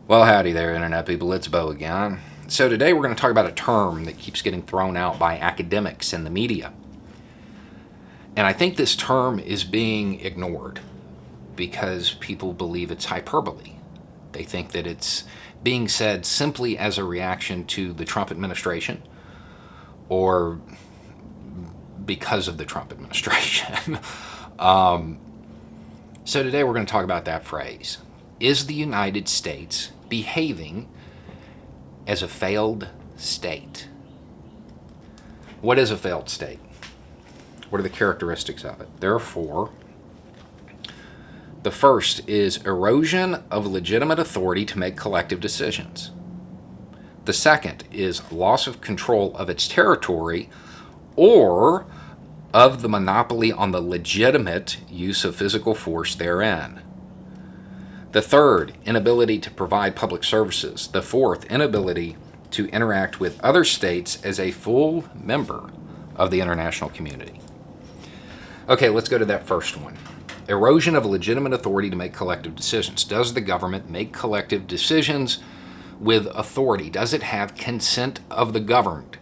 Well, howdy there, Internet people. It's Bo again. So today we're going to talk about a term that keeps getting thrown out by academics and the media. And I think this term is being ignored because people believe it's hyperbole. They think that it's being said simply as a reaction to the Trump administration or because of the Trump administration. So today we're going to talk about that phrase. Is the United States behaving as a failed state? What is a failed state? What are the characteristics of it? There are four. The first is erosion of legitimate authority to make collective decisions. The second is loss of control of its territory or of the monopoly on the legitimate use of physical force therein. The third, inability to provide public services. The fourth, inability to interact with other states as a full member of the international community. Okay, let's go to that first one. Erosion of legitimate authority to make collective decisions. Does the government make collective decisions with authority? Does it have consent of the governed?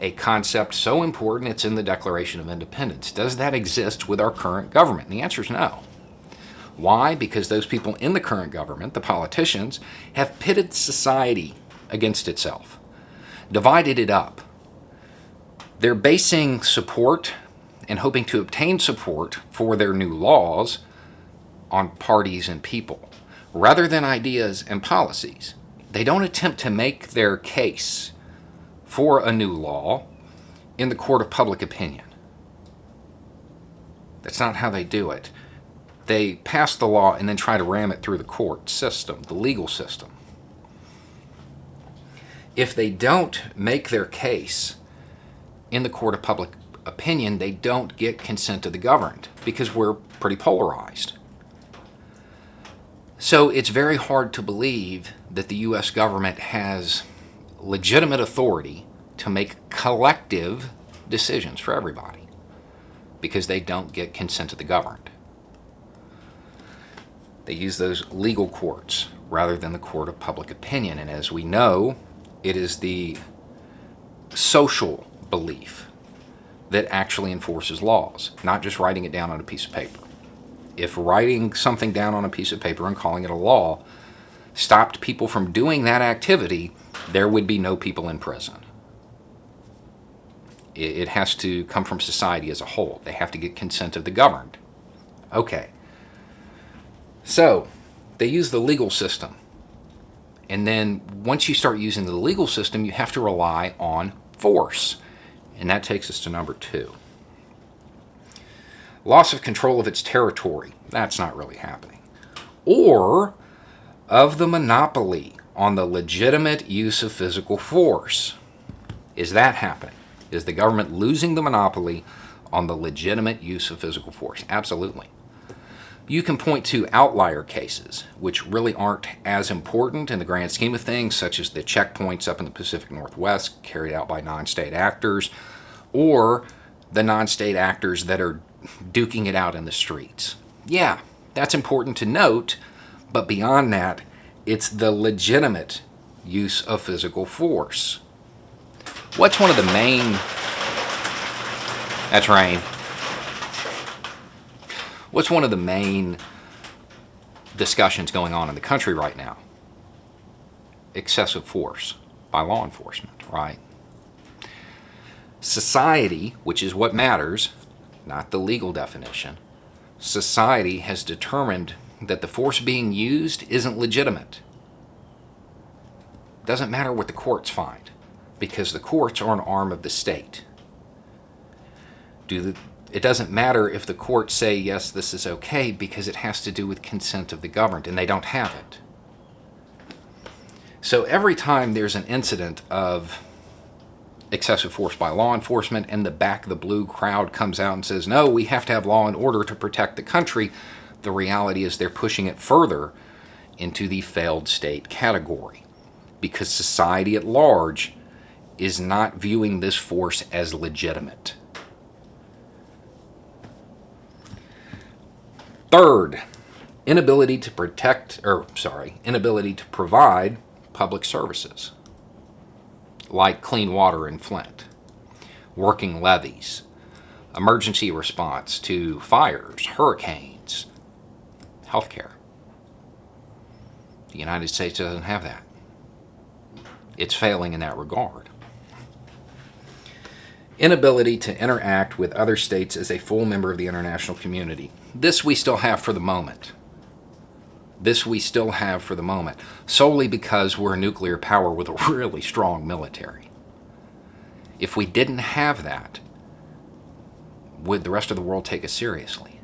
A concept so important it's in the Declaration of Independence. Does that exist with our current government? And the answer is no. Why? Because those people in the current government, the politicians, have pitted society against itself, divided it up. They're basing support and hoping to obtain support for their new laws on parties and people, rather than ideas and policies. They don't attempt to make their case for a new law in the court of public opinion. That's not how they do it. They pass the law and then try to ram it through the court system, the legal system. If they don't make their case in the court of public opinion, they don't get consent of the governed because we're pretty polarized. So it's very hard to believe that the U.S. government has legitimate authority to make collective decisions for everybody because they don't get consent of the governed. They use those legal courts rather than the court of public opinion. And as we know, it is the social belief that actually enforces laws, not just writing it down on a piece of paper. If writing something down on a piece of paper and calling it a law stopped people from doing that activity, there would be no people in prison. It has to come from society as a whole. They have to get consent of the governed. Okay. So, they use the legal system. And then once you start using the legal system, you have to rely on force. And that takes us to number 2. Loss of control of its territory. That's not really happening. Or of the monopoly on the legitimate use of physical force. Is that happening? Is the government losing the monopoly on the legitimate use of physical force? Absolutely. You can point to outlier cases, which really aren't as important in the grand scheme of things, such as the checkpoints up in the Pacific Northwest carried out by non-state actors, or the non-state actors that are duking it out in the streets. Yeah, that's important to note, but beyond that, it's the legitimate use of physical force. What's one of the main... That's rain. What's one of the main discussions going on in the country right now? Excessive force by law enforcement, right? Society, which is what matters, not the legal definition, society has determined that the force being used isn't legitimate. It doesn't matter what the courts find, because the courts are an arm of the state. It doesn't matter if the courts say, yes, this is okay, because it has to do with consent of the governed, and they don't have it. So every time there's an incident of excessive force by law enforcement and the back of the blue crowd comes out and says, no, we have to have law and order to protect the country, the reality is they're pushing it further into the failed state category because society at large is not viewing this force as legitimate. Third, Inability to inability to provide public services like clean water in Flint, working levees, emergency response to fires, hurricanes, healthcare. The United States doesn't have that. It's failing in that regard. Inability to interact with other states as a full member of the international community. This we still have for the moment. Solely because we're a nuclear power with a really strong military. If we didn't have that, would the rest of the world take us seriously?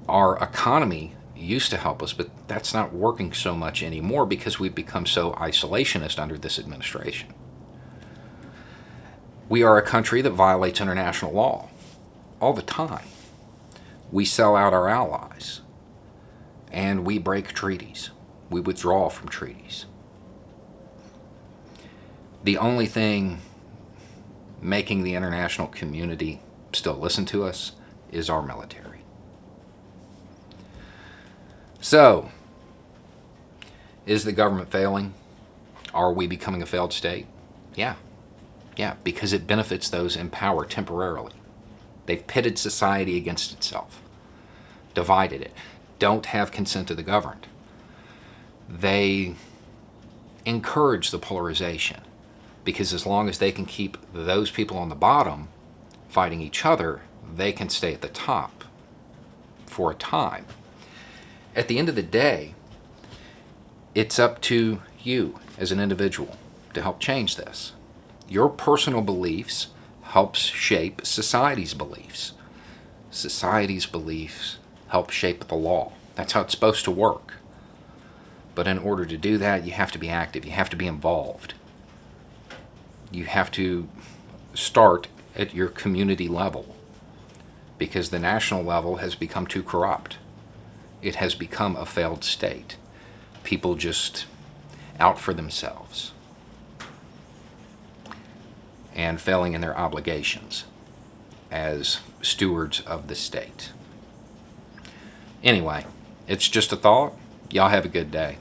Our economy used to help us, but that's not working so much anymore because we've become so isolationist under this administration. We are a country that violates international law all the time. We sell out our allies, and we break treaties. We withdraw from treaties. The only thing making the international community still listen to us is our military. So, is the government failing? Are we becoming a failed state? Yeah, because it benefits those in power temporarily. They've pitted society against itself, divided it, don't have consent of the governed. They encourage the polarization because as long as they can keep those people on the bottom fighting each other, they can stay at the top for a time. At the end of the day, it's up to you as an individual to help change this. Your personal beliefs helps shape society's beliefs. Society's beliefs help shape the law. That's how it's supposed to work. But in order to do that, you have to be active. You have to be involved. You have to start at your community level because the national level has become too corrupt. It has become a failed state. People just out for themselves and failing in their obligations as stewards of the state. Anyway, it's just a thought. Y'all have a good day.